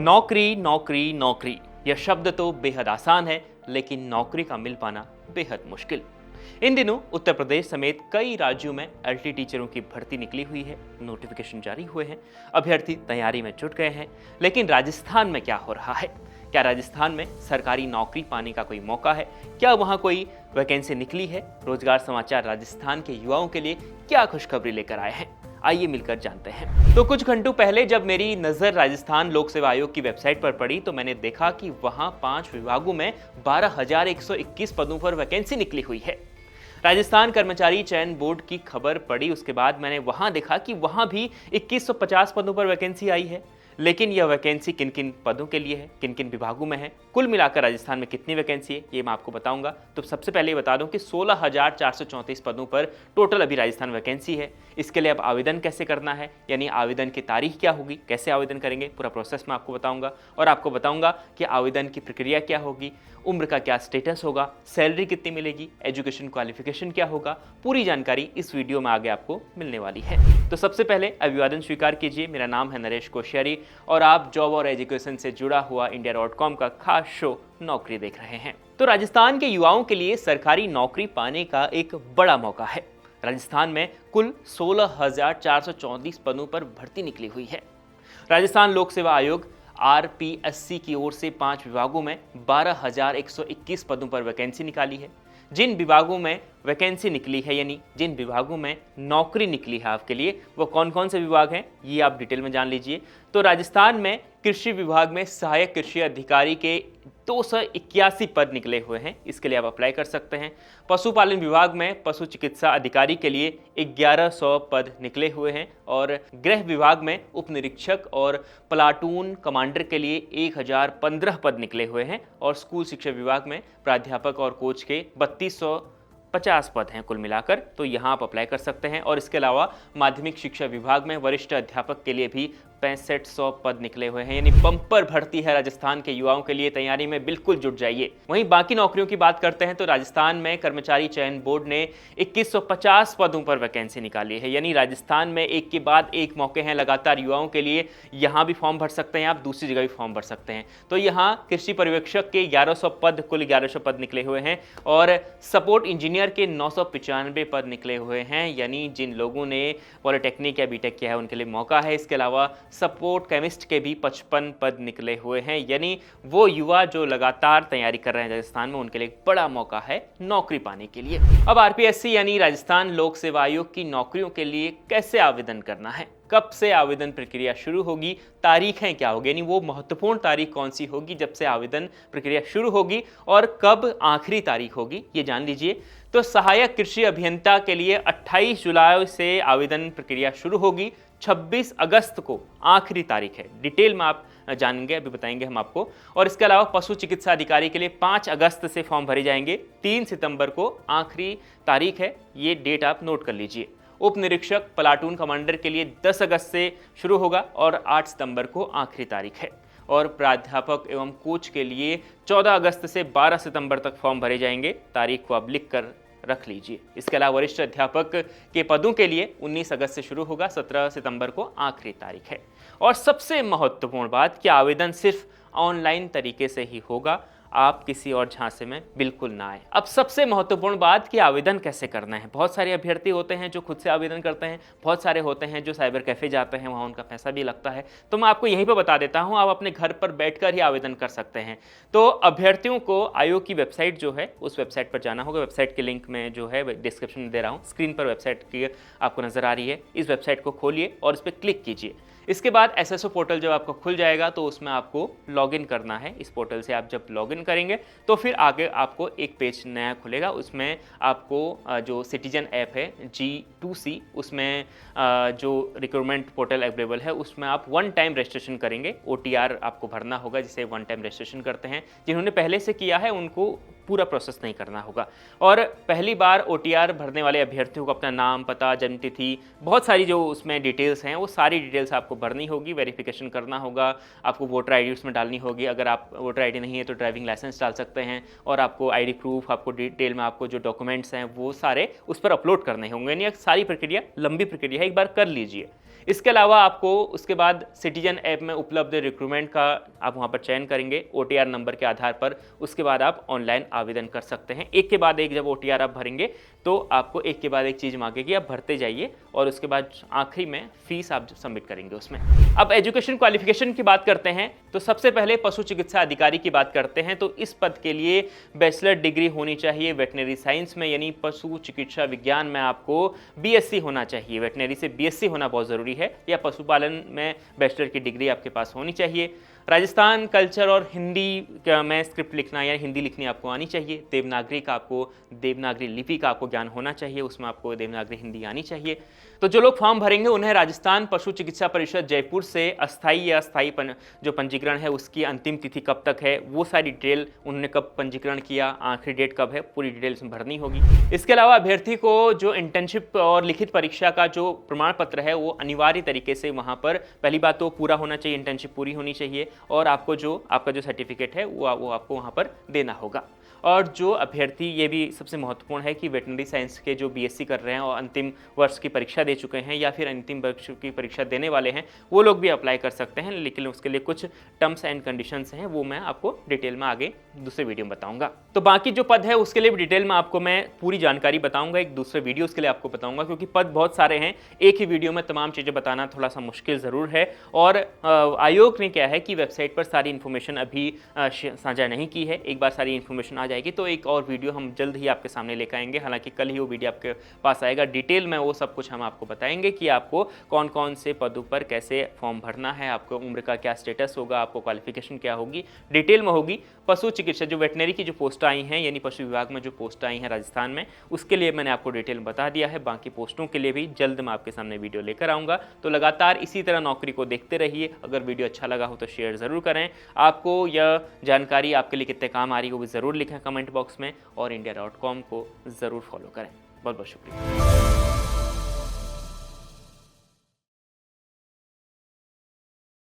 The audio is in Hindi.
नौकरी नौकरी नौकरी, यह शब्द तो बेहद आसान है, लेकिन नौकरी का मिल पाना बेहद मुश्किल। इन दिनों उत्तर प्रदेश समेत कई राज्यों में एलटी टीचरों की भर्ती निकली हुई है, नोटिफिकेशन जारी हुए हैं, अभ्यर्थी तैयारी में जुट गए हैं। लेकिन राजस्थान में क्या हो रहा है? क्या राजस्थान में सरकारी नौकरी पाने का कोई मौका है? क्या वहां कोई वैकेंसी निकली है? रोजगार समाचार राजस्थान के युवाओं के लिए क्या खुशखबरी लेकर आए हैं? आइए मिलकर जानते हैं। तो कुछ घंटों पहले जब मेरी नजर राजस्थान लोक सेवा आयोग की वेबसाइट पर पड़ी तो मैंने देखा कि वहां 5 विभागों में 12,121 पदों पर वैकेंसी निकली हुई है। राजस्थान कर्मचारी चयन बोर्ड की खबर पड़ी, उसके बाद मैंने वहां देखा कि वहां भी 2150 पदों पर वैकेंसी आई है। लेकिन यह वैकेंसी किन किन पदों के लिए है, किन किन विभागों में है, कुल मिलाकर राजस्थान में कितनी वैकेंसी है, ये मैं आपको बताऊंगा। तो सबसे पहले बता दूं कि 16,434 पदों पर टोटल अभी राजस्थान वैकेंसी है। इसके लिए अब आवेदन कैसे करना है, यानी आवेदन की तारीख क्या होगी, कैसे आवेदन करेंगे, पूरा प्रोसेस मैं आपको बताऊंगा। और आपको बताऊंगा कि आवेदन की प्रक्रिया क्या होगी, उम्र का क्या स्टेटस होगा, सैलरी कितनी मिलेगी, एजुकेशन क्वालिफिकेशन क्या होगा, पूरी जानकारी इस वीडियो में आगे आपको मिलने वाली है। तो सबसे पहले अभिवादन स्वीकार कीजिए। मेरा नाम है नरेश कोश्यारी और आप जॉब और एजुकेशन से जुड़ा हुआ इंडिया.com का खास शो नौकरी देख रहे हैं। तो राजस्थान के युवाओं के लिए सरकारी नौकरी पाने का एक बड़ा मौका है। राजस्थान में कुल 16,434 पदों पर भर्ती निकली हुई है। राजस्थान लोक सेवा आयोग RPSC की ओर से 5 विभागों में 12,121 पदों पर वैकेंसी निकाली है। जिन विभागों में वैकेंसी निकली है, यानी जिन विभागों में नौकरी निकली है आपके लिए, वो कौन कौन से विभाग हैं, ये आप डिटेल में जान लीजिए। तो राजस्थान में कृषि विभाग में सहायक कृषि अधिकारी के 281 पद निकले हुए हैं, इसके लिए आप अप्लाई कर सकते हैं। पशुपालन विभाग में पशु चिकित्सा अधिकारी के लिए 1100 पद निकले हुए हैं और गृह विभाग में उप निरीक्षक और प्लाटून कमांडर के लिए 1015 पद निकले हुए हैं और स्कूल शिक्षा विभाग में प्राध्यापक और कोच के 3250 पद हैं कुल मिलाकर। तो यहाँ आप अप्लाई कर सकते हैं। और इसके अलावा माध्यमिक शिक्षा विभाग में वरिष्ठ अध्यापक के लिए भी 6500 पद निकले हुए हैं, यानी बम्पर भर्ती है राजस्थान के युवाओं के लिए। तैयारी में बिल्कुल जुट जाइए। वहीं बाकी नौकरियों की बात करते हैं तो राजस्थान में कर्मचारी चयन बोर्ड ने 2150 पदों पर वैकेंसी निकाली है, यानी राजस्थान में एक के बाद एक मौके हैं लगातार युवाओं के लिए। यहाँ भी फॉर्म भर सकते हैं आप, दूसरी जगह भी फॉर्म भर सकते हैं। तो यहाँ कृषि पर्यवेक्षक के 1100 पद, कुल 1100 पद निकले हुए हैं और सपोर्ट इंजीनियर के 995 पद निकले हुए हैं, यानी जिन लोगों ने पॉलिटेक्निक या बीटेक किया है उनके लिए मौका है। इसके अलावा सपोर्ट केमिस्ट के भी 55 पद निकले हुए हैं, यानी वो युवा जो लगातार तैयारी कर रहे हैं राजस्थान में, उनके लिए एक बड़ा मौका है नौकरी पाने के लिए। अब RPSC यानी राजस्थान लोक सेवा आयोग की नौकरियों के लिए कैसे आवेदन करना है, कब से आवेदन प्रक्रिया शुरू होगी, तारीखें क्या होगी, यानी वो महत्वपूर्ण तारीख कौन सी होगी जब से आवेदन प्रक्रिया शुरू होगी और कब आखिरी तारीख होगी, ये जान लीजिए। तो सहायक कृषि अभियंता के लिए 28 जुलाई से आवेदन प्रक्रिया शुरू होगी, 26 अगस्त को आखिरी तारीख है। डिटेल में आप जानेंगे, अभी बताएंगे हम आपको। और इसके अलावा पशु चिकित्सा अधिकारी के लिए 5 अगस्त से फॉर्म भरे जाएंगे, 3 सितंबर को आखिरी तारीख है, ये डेट आप नोट कर लीजिए। उप निरीक्षक प्लाटून कमांडर के लिए 10 अगस्त से शुरू होगा और 8 सितंबर को आखिरी तारीख है। और प्राध्यापक एवं कोच के लिए 14 अगस्त से 12 सितंबर तक फॉर्म भरे जाएंगे, तारीख को आप लिख कर रख लीजिए। इसके अलावा वरिष्ठ अध्यापक के पदों के लिए 19 अगस्त से शुरू होगा, 17 सितंबर को आखिरी तारीख है। और सबसे महत्वपूर्ण बात कि आवेदन सिर्फ ऑनलाइन तरीके से ही होगा, आप किसी और झांसे में बिल्कुल ना आए। अब सबसे महत्वपूर्ण बात कि आवेदन कैसे करना है। बहुत सारे अभ्यर्थी होते हैं जो खुद से आवेदन करते हैं, बहुत सारे होते हैं जो साइबर कैफे जाते हैं, वहाँ उनका पैसा भी लगता है। तो मैं आपको यहीं पर बता देता हूँ, आप अपने घर पर बैठकर ही आवेदन कर सकते हैं। तो अभ्यर्थियों को आयोग की वेबसाइट जो है उस वेबसाइट पर जाना होगा। वेबसाइट के लिंक में जो है डिस्क्रिप्शन में दे रहा हूँ, स्क्रीन पर वेबसाइट की आपको नजर आ रही है। इस वेबसाइट को खोलिए और इस पर क्लिक कीजिए। इसके बाद SSO पोर्टल जब आपको खुल जाएगा तो उसमें आपको लॉगिन करना है। इस पोर्टल से आप जब लॉगिन करेंगे तो फिर आगे आपको एक पेज नया खुलेगा, उसमें आपको जो सिटीजन ऐप है G2C, उसमें जो रिक्रूटमेंट पोर्टल अवेलेबल है उसमें आप 1 टाइम रजिस्ट्रेशन करेंगे। OTR आपको भरना होगा, जिसे 1 टाइम रजिस्ट्रेशन करते हैं। जिन्होंने पहले से किया है उनको पूरा प्रोसेस नहीं करना होगा। और पहली बार OTR भरने वाले अभ्यर्थियों को अपना नाम, पता, जन्म तिथि, बहुत सारी जो उसमें डिटेल्स हैं वो सारी डिटेल्स आपको भरनी होगी, वेरिफिकेशन करना होगा। आपको वोटर ID उसमें डालनी होगी, अगर आप वोटर ID नहीं है तो ड्राइविंग लाइसेंस डाल सकते हैं। और आपको ID प्रूफ, आपको डिटेल में आपको जो डॉक्यूमेंट्स हैं वो सारे उस पर अपलोड करने होंगे। यानी एक सारी प्रक्रिया लंबी प्रक्रिया है, एक बार कर लीजिए। इसके अलावा आपको उसके बाद सिटीजन ऐप में उपलब्ध रिक्रूटमेंट का आप वहाँ पर चयन करेंगे OTR नंबर के आधार पर। उसके बाद आप ऑनलाइन आवेदन कर सकते हैं। एक के बाद एक जब OTR आप भरेंगे तो आपको एक के बाद एक चीज़ मांगेगी, आप भरते जाइए और उसके बाद आखिरी में फीस आप सबमिट करेंगे उसमें। अब एजुकेशन क्वालिफिकेशन की बात करते हैं तो सबसे पहले पशु चिकित्सा अधिकारी की बात करते हैं तो इस पद के लिए बैचलर डिग्री होनी चाहिए वेटनरी साइंस में, यानी पशु चिकित्सा विज्ञान में आपको BSc होना चाहिए। वेटनरी से BSc होना बहुत ज़रूरी है, या पशुपालन में बैचलर की डिग्री आपके पास होनी चाहिए। राजस्थान कल्चर और हिंदी में स्क्रिप्ट लिखना या हिंदी लिखनी आपको आनी चाहिए। देवनागरी का आपको देवनागरी लिपि का आपको ज्ञान होना चाहिए, उसमें आपको देवनागरी हिंदी आनी चाहिए। तो जो लोग फॉर्म भरेंगे उन्हें राजस्थान पशु चिकित्सा परिषद जयपुर से अस्थायी या स्थायी जो पंजीकरण है उसकी अंतिम तिथि कब तक है, वो सारी डिटेल, उन्होंने कब पंजीकरण किया, आखिरी डेट कब है, पूरी डिटेल इसमें भरनी होगी। इसके अलावा अभ्यर्थी को जो इंटर्नशिप और लिखित परीक्षा का जो प्रमाण पत्र है वो अनिवार्य तरीके से वहाँ पर पहली बात तो पूरा होना चाहिए, इंटर्नशिप पूरी होनी चाहिए, और आपको जो आपका जो सर्टिफिकेट है वो आपको वहाँ पर देना होगा। और जो अभ्यर्थी, ये भी सबसे महत्वपूर्ण है कि वेटनरी साइंस के जो BSc कर रहे हैं और अंतिम वर्ष की परीक्षा दे चुके हैं या फिर अंतिम वर्ष की परीक्षा देने वाले हैं, वो लोग भी अप्लाई कर सकते हैं, लेकिन उसके लिए कुछ टर्म्स एंड कंडीशंस हैं, वो मैं आपको डिटेल में आगे दूसरे वीडियो में बताऊंगा। तो बाकी जो पद है उसके लिए भी डिटेल में आपको मैं पूरी जानकारी बताऊंगा एक दूसरे वीडियो के लिए आपको बताऊंगा, क्योंकि पद बहुत सारे हैं, एक ही वीडियो में तमाम चीज़ें बताना थोड़ा सा मुश्किल ज़रूर है। और आयोग ने क्या है कि वेबसाइट पर सारी इन्फॉर्मेशन अभी साझा नहीं की है, एक बार सारी इन्फॉर्मेशन आ जाएगी तो एक और वीडियो हम जल्द ही आपके सामने लेकर आएंगे। हालांकि कल ही वो वीडियो आपके पास आएगा, डिटेल में वो सब कुछ हम आपको बताएंगे कि आपको कौन कौन से पदों पर कैसे फॉर्म भरना है, आपको उम्र का क्या स्टेटस होगा, आपको क्वालिफिकेशन क्या होगी, डिटेल में होगी। पशु चिकित्सा जो वेटनरी की जो पोस्ट आई हैं, यानी पशु विभाग में जो पोस्ट आई हैं राजस्थान में, उसके लिए मैंने आपको डिटेल में बता दिया है। बाकी पोस्टों के लिए भी जल्द मैं आपके सामने वीडियो लेकर आऊँगा। तो लगातार इसी तरह नौकरी को देखते रहिए। अगर वीडियो अच्छा लगा हो तो शेयर ज़रूर करें। आपको यह जानकारी आपके लिए कितने काम आ रही है वो भी ज़रूर लिखें कमेंट बॉक्स में, और India.com को ज़रूर फॉलो करें। बहुत बहुत शुक्रिया।